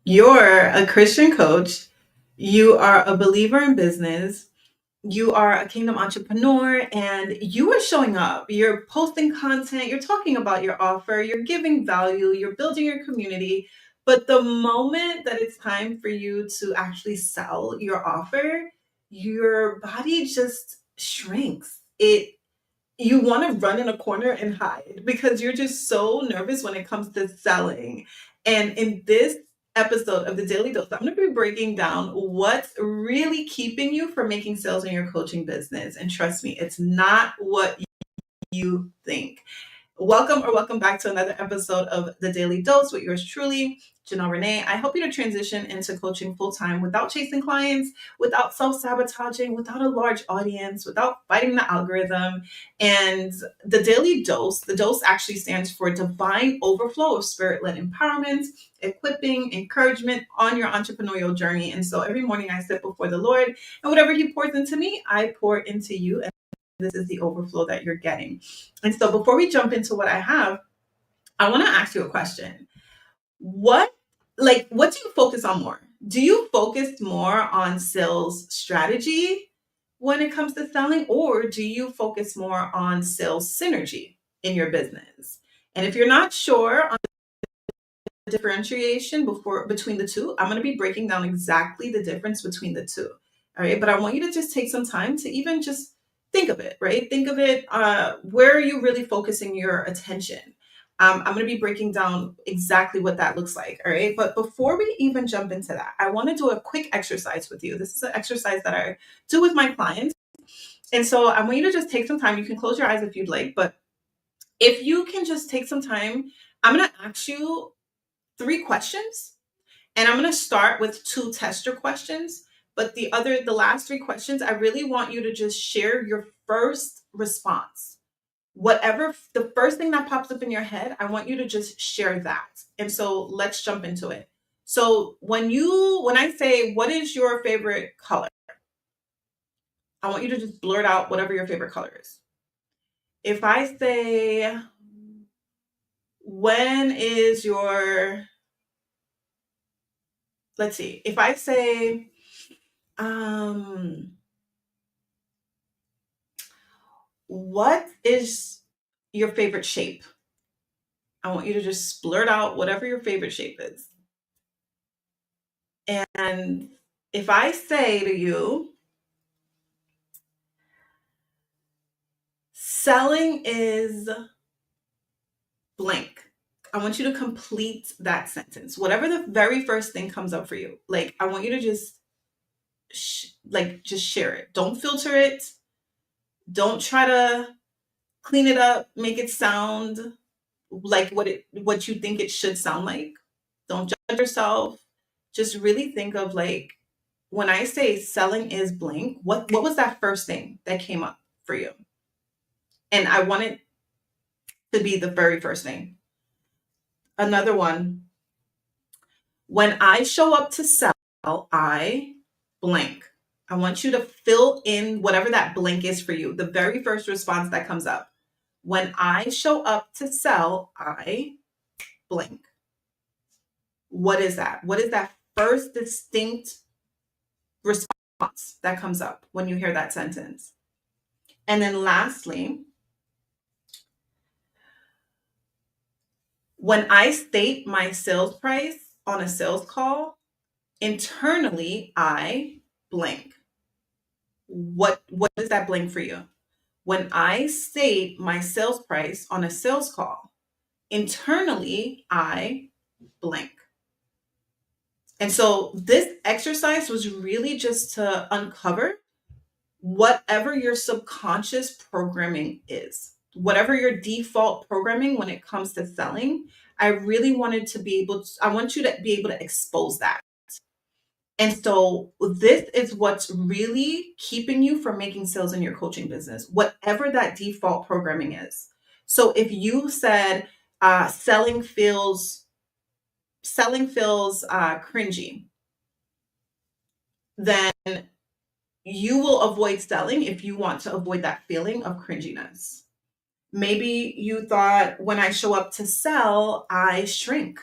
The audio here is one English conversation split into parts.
You're a Christian coach. You are a believer in business. You are a kingdom entrepreneur and you are showing up. You're posting content, you're talking about your offer, you're giving value, you're building your community. But the moment that it's time for you to actually sell your offer, your body just shrinks. You want to run in a corner and hide because you're just so nervous when it comes to selling. And in this episode of the Daily Dose, I'm going to be breaking down what's really keeping you from making sales in your coaching business. And trust me, it's not what you think. Welcome back to another episode of The Daily Dose with yours truly, Janel Ranée. I help you to transition into coaching full time without chasing clients, without self sabotaging, without a large audience, without fighting the algorithm. And the dose actually stands for divine overflow of spirit led empowerment, equipping, encouragement on your entrepreneurial journey. And so every morning I sit before the Lord, and whatever He pours into me, I pour into you. This is the overflow that you're getting. And so before we jump into what I have, I want to ask you a question. What what do you focus on more? Do you focus more on sales strategy when it comes to selling, or do you focus more on sales synergy in your business? And if you're not sure on the differentiation between the two, I'm going to be breaking down exactly the difference between the two. All right, but I want you to just take some time to even just think of it, right? Think of it. Where are you really focusing your attention? I'm going to be breaking down exactly what that looks like. All right. But before we even jump into that, I want to do a quick exercise with you. This is an exercise that I do with my clients. And so I want you to just take some time. You can close your eyes if you'd like, but if you can just take some time, I'm going to ask you three questions. And I'm going to start with two tester questions. But the last three questions, I really want you to just share your first response. Whatever the first thing that pops up in your head, I want you to just share that. And so let's jump into it. So when I say, what is your favorite color? I want you to just blurt out whatever your favorite color is. If I say, when is your, let's see, if I say, um, what is your favorite shape? I want you to just blurt out whatever your favorite shape is. And if I say to you, selling is blank, I want you to complete that sentence. Whatever the very first thing comes up for you, like I want you to just just share it. Don't filter it. Don't try to clean it up, make it sound like what you think it should sound like. Don't judge yourself. Just really think of like when I say selling is blank, what was that first thing that came up for you? And I want it to be the very first thing. Another one. When I show up to sell, I blank. I want you to fill in whatever that blank is for you. The very first response that comes up. When I show up to sell, I blank. What is that? What is that first distinct response that comes up when you hear that sentence? And then lastly, when I state my sales price on a sales call, internally I blank. What is that blank for you? When I state my sales price on a sales call, internally I blank. And so this exercise was really just to uncover whatever your subconscious programming is, whatever your default programming when it comes to selling. I really wanted to be able to, I want you to be able to expose that. And so this is what's really keeping you from making sales in your coaching business, whatever that default programming is. So if you said selling feels cringy, then you will avoid selling if you want to avoid that feeling of cringiness. Maybe you thought when I show up to sell, I shrink.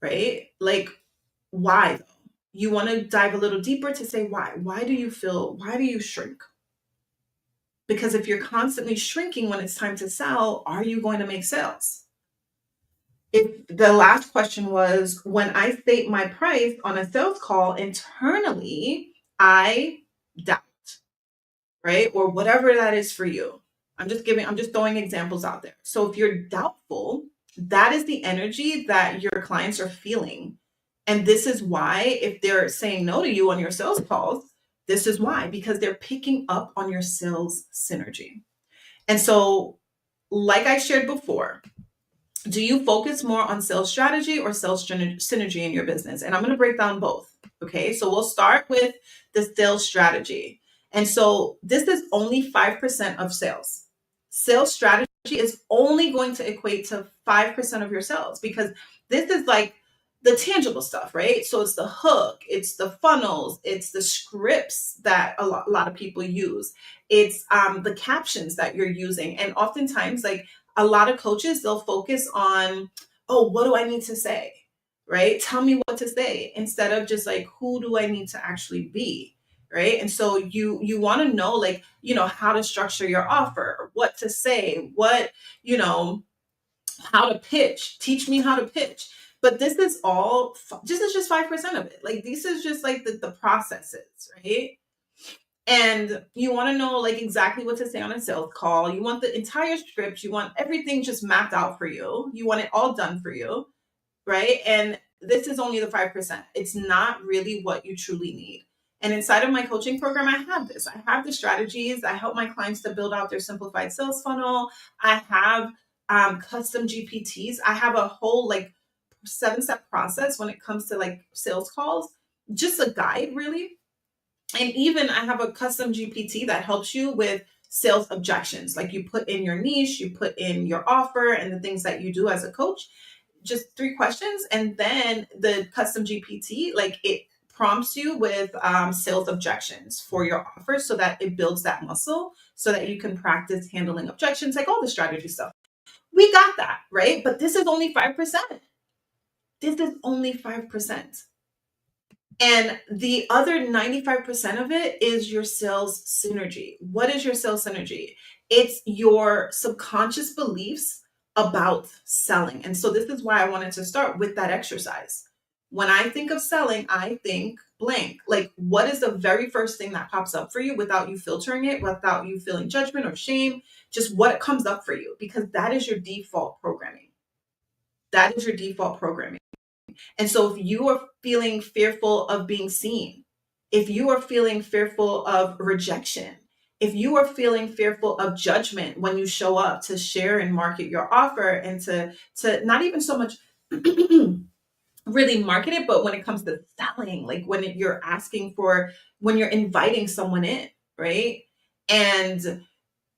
right? Like, why though? You want to dive a little deeper to say why. Why do you shrink? Because if you're constantly shrinking when it's time to sell, are you going to make sales? If the last question was, when I state my price on a sales call internally, I doubt, right? Or whatever that is for you. I'm just throwing examples out there. So if you're doubtful, that is the energy that your clients are feeling. And this is why, if they're saying no to you on your sales calls, this is why, because they're picking up on your sales synergy. And so, like I shared before, do you focus more on sales strategy or sales synergy in your business? And I'm going to break down both. Okay. So we'll start with the sales strategy. And so this is only 5% of sales. Sales strategy is only going to equate to 5% of your sales, because this is like the tangible stuff, right? So it's the hook, it's the funnels, it's the scripts that a lot of people use. It's the captions that you're using. And oftentimes, like, a lot of coaches, they'll focus on, oh, what do I need to say? Right? Tell me what to say, instead of just like, who do I need to actually be? Right? And so you want to know, like, how to structure your offer, what to say, you know, how to pitch. Teach me how to pitch. But this is all, this is just 5% of it. Like, this is just like the processes, right? And you want to know, like, exactly what to say on a sales call. You want the entire script. You want everything just mapped out for you. You want it all done for you, right? And this is only the 5%. It's not really what you truly need. And inside of my coaching program, I have this. I have the strategies. I help my clients to build out their simplified sales funnel. I have custom GPTs. I have a whole like 7-step process when it comes to like sales calls, just a guide, really. And even I have a custom GPT that helps you with sales objections. Like, you put in your niche, you put in your offer and the things that you do as a coach, just 3 questions. And then the custom GPT, like, it prompts you with sales objections for your offer, so that it builds that muscle, so that you can practice handling objections, like all the strategy stuff. We got that, right? But this is only 5%. This is only 5%. And the other 95% of it is your sales synergy. What is your sales synergy? It's your subconscious beliefs about selling. And so this is why I wanted to start with that exercise. When I think of selling, I think blank. Like, what is the very first thing that pops up for you, without you filtering it, without you feeling judgment or shame? Just what comes up for you, because that is your default programming. That is your default programming. And so if you are feeling fearful of being seen, if you are feeling fearful of rejection, if you are feeling fearful of judgment when you show up to share and market your offer, and to not even so much really market it, but when it comes to selling, like you're asking for, when you're inviting someone in, right? And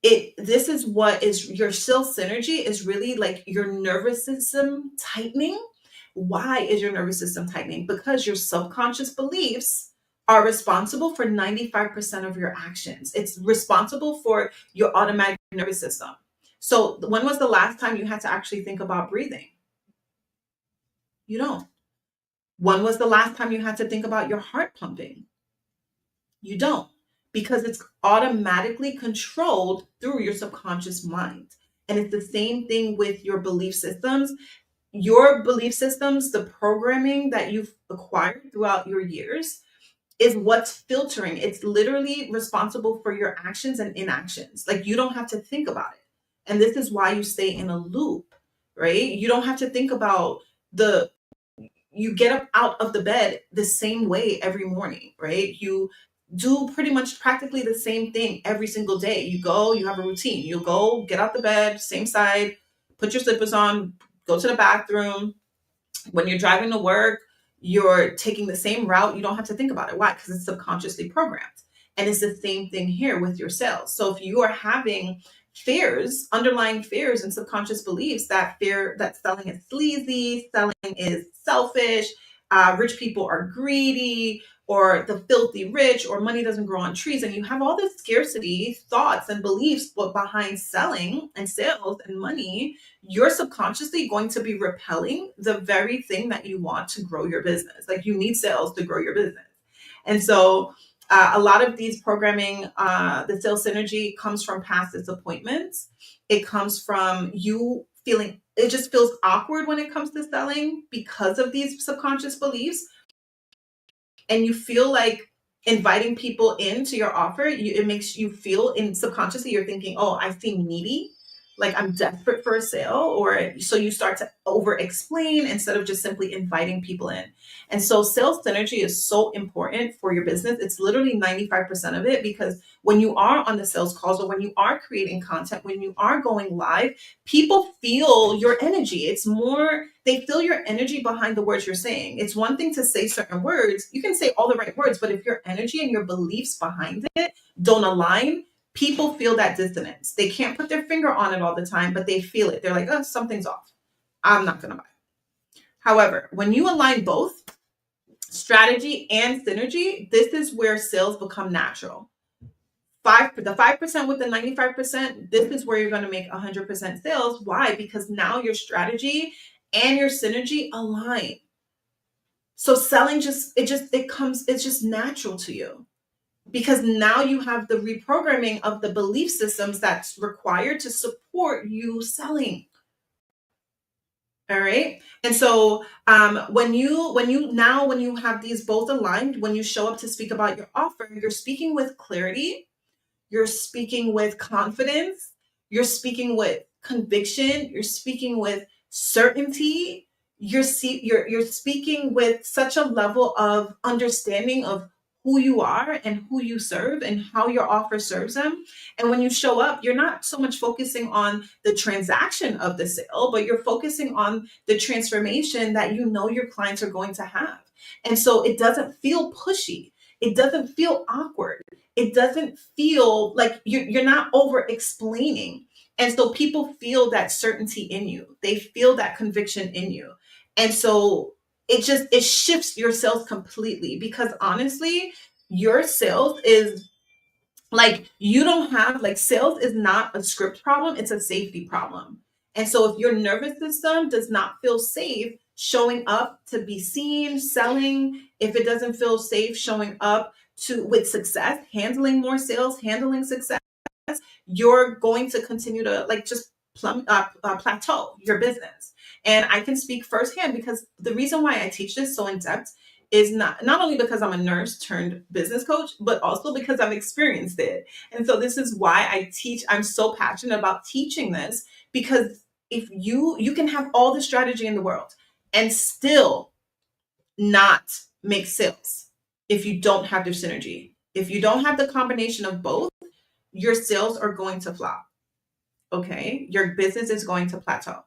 this is what is your sales synergy, is really like your nervous system tightening. Why is your nervous system tightening? Because your subconscious beliefs are responsible for 95% of your actions. It's responsible for your automatic nervous system. So when was the last time you had to actually think about breathing? You don't. When was the last time you had to think about your heart pumping? You don't, because it's automatically controlled through your subconscious mind. And it's the same thing with your belief systems. Your belief systems, the programming that you've acquired throughout your years, is what's filtering. It's literally responsible for your actions and inactions. Like, you don't have to think about it. And this is why you stay in a loop, right? You don't have to think about you get up out of the bed the same way every morning, right? You do pretty much practically the same thing every single day. You go, you have a routine. You go, get out the bed, same side, put your slippers on, go to the bathroom. When you're driving to work, you're taking the same route. You don't have to think about it. Why? Because it's subconsciously programmed. And it's the same thing here with your sales. So if you are having fears, underlying fears and subconscious beliefs, that selling is sleazy, selling is selfish, rich people are greedy, or the filthy rich, or money doesn't grow on trees, and you have all this scarcity thoughts and beliefs behind selling and sales and money, you're subconsciously going to be repelling the very thing that you want to grow your business. Like, you need sales to grow your business. And so a lot of these programming, the sales synergy comes from past disappointments. It comes from you feeling, it just feels awkward when it comes to selling because of these subconscious beliefs. And you feel like inviting people into your offer, it makes you feel, in subconsciously, you're thinking, oh, I seem needy, like I'm desperate for a sale. Or so you start to over explain instead of just simply inviting people in. And so sales synergy is so important for your business. It's literally 95% of it, because when you are on the sales calls, or when you are creating content, when you are going live, people feel your energy. It's more, they feel your energy behind the words you're saying. It's one thing to say certain words. You can say all the right words, but if your energy and your beliefs behind it don't align, people feel that dissonance. They can't put their finger on it all the time, but they feel it. They're like, oh, something's off. I'm not going to buy. However, when you align both strategy and synergy, this is where sales become natural. The 5% with the 95%, this is where you're going to make 100% sales. Why? Because now your strategy and your synergy align. So selling it's just natural to you, because now you have the reprogramming of the belief systems that's required to support you selling. All right. And so when you have these both aligned, when you show up to speak about your offer, you're speaking with clarity, you're speaking with confidence, you're speaking with conviction, you're speaking with certainty, you're speaking with such a level of understanding of who you are and who you serve and how your offer serves them. And when you show up, you're not so much focusing on the transaction of the sale, but you're focusing on the transformation that you know your clients are going to have. And so it doesn't feel pushy. It doesn't feel awkward. It doesn't feel like you're not over explaining. And so people feel that certainty in you. They feel that conviction in you. And so it shifts your sales completely, because honestly, your sales is like, you don't have, like, sales is not a script problem, it's a safety problem. And so if your nervous system does not feel safe showing up to be seen selling, if it doesn't feel safe showing up to with success, handling more sales, handling success, you're going to continue to, like, just plateau your business. And I can speak firsthand, because the reason why I teach this so in depth is not only because I'm a nurse turned business coach, but also because I've experienced it. And so this is why I teach. I'm so passionate about teaching this, because if you can have all the strategy in the world and still not make sales if you don't have their synergy. If you don't have the combination of both, your sales are going to flop. Okay? Your business is going to plateau.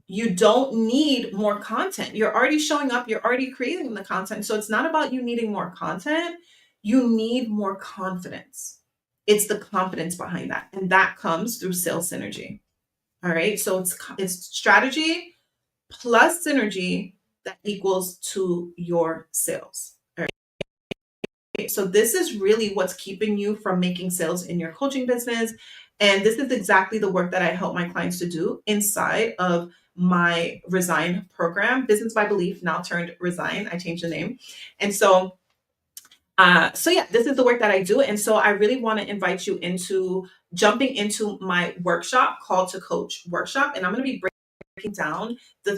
You don't need more content. You're already showing up, you're already creating the content. So it's not about you needing more content. You need more confidence. It's the confidence behind that. And that comes through sales synergy. All right? So it's strategy plus synergy that equals to your sales. All right? So this is really what's keeping you from making sales in your coaching business. And this is exactly the work that I help my clients to do inside of my Resign program, Business by Belief, now turned Resign. I changed the name. And so yeah, this is the work that I do. And so I really want to invite you into jumping into my workshop, Call to Coach workshop. And I'm going to be breaking down the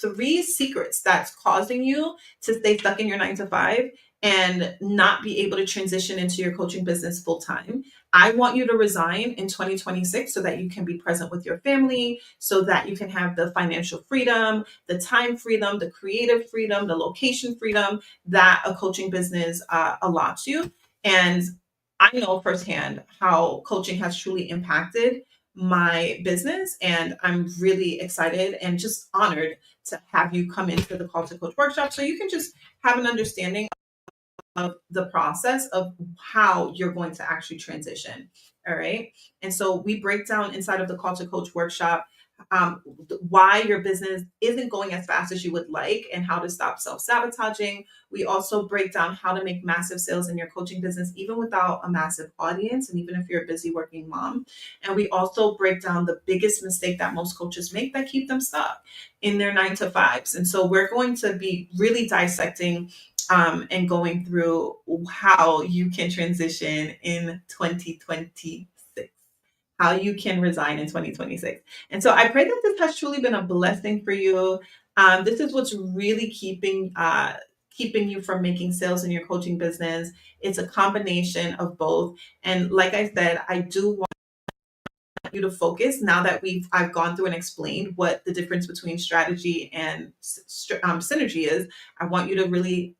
three secrets that's causing you to stay stuck in your 9 to 5 and not be able to transition into your coaching business full time. I want you to resign in 2026 so that you can be present with your family, so that you can have the financial freedom, the time freedom, the creative freedom, the location freedom that a coaching business allots you. And I know firsthand how coaching has truly impacted my business. And I'm really excited and just honored to have you come into the Call to Coach workshop, so you can just have an understanding of the process of how you're going to actually transition. All right. And so we break down inside of the Call to Coach workshop why your business isn't going as fast as you would like and how to stop self-sabotaging. We also break down how to make massive sales in your coaching business, even without a massive audience, and even if you're a busy working mom. And we also break down the biggest mistake that most coaches make that keep them stuck in their 9 to 5s. And so we're going to be really dissecting and going through how you can transition in 2026, how you can resign in 2026. And so I pray that this has truly been a blessing for you. This is what's really keeping you from making sales in your coaching business. It's a combination of both. And like I said, I do want you to focus now that I've gone through and explained what the difference between strategy and synergy is. I want you to really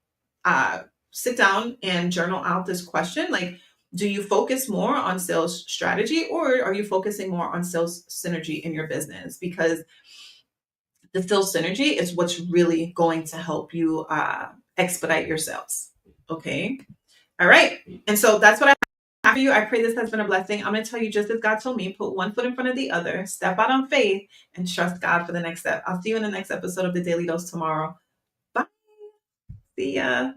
sit down and journal out this question, like, do you focus more on sales strategy or are you focusing more on sales synergy in your business? Because the sales synergy is what's really going to help you expedite your sales. Okay. All right. And so that's what I have for you. I pray this has been a blessing. I'm going to tell you, just as God told me, put one foot in front of the other, step out on faith, and trust God for the next step. I'll see you in the next episode of the Daily Dose tomorrow. Bye. See ya.